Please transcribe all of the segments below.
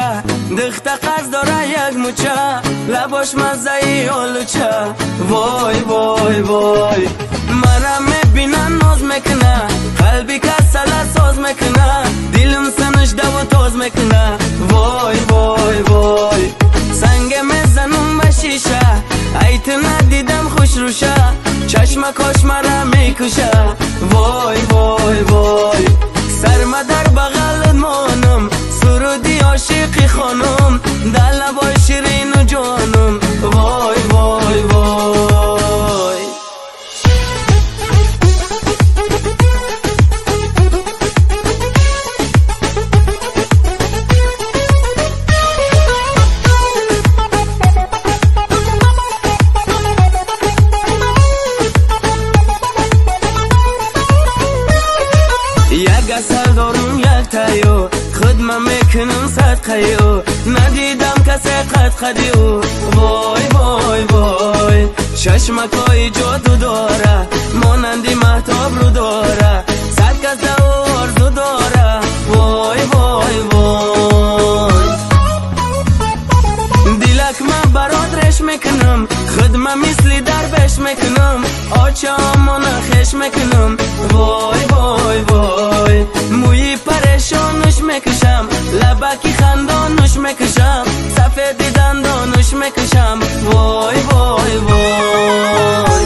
کوچه دخت قرض داره یک موچه لباش مزهی آلوچه وای وای وای مرا میبینن ناز میکنه قلبی که سلا ساز میکنه دلم سنشده و تاز میکنه وای وای وای سنگ میزنم به شیشه ایت ندیدم خوش روشه چشم کاش مرا میکشه وای وای وای سرما در بغل مانم سرودی عاشقی خانم در لبای شیرین و جانم وای وای وای یک اصل دارم یک تایو خدمه میکنم صدقیو ندیدم کسی قد خدیو وای وای وای چشمکای جادو داره مانندی محتاب رو داره صد کس دو آرزو داره وای وای وای دلک من برات رش میکنم خدمه مثلی دربش میکنم آچه آمانه خش میکنم وای وای وای موی پریشانش میکشم لبکی خندانش میکشم سفیدی دندانش میکشم وای وای وای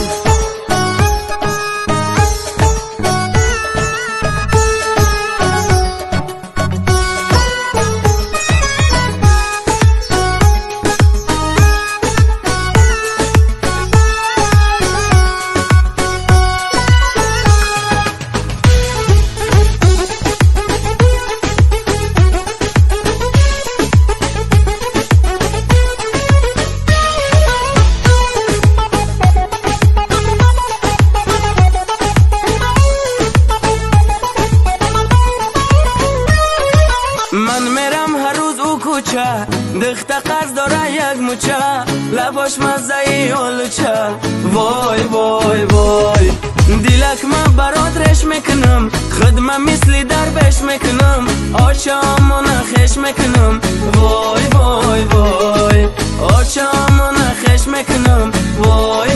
من میرم هر روز او کوچه دخت قرض داره یک موچه لباش مزهی آلوچه وای وای وای دلک من برات رش میکنم خدمه مثلی دربش میکنم آچه آمانه خش میکنم وای وای وای آچه آمانه خش میکنم وای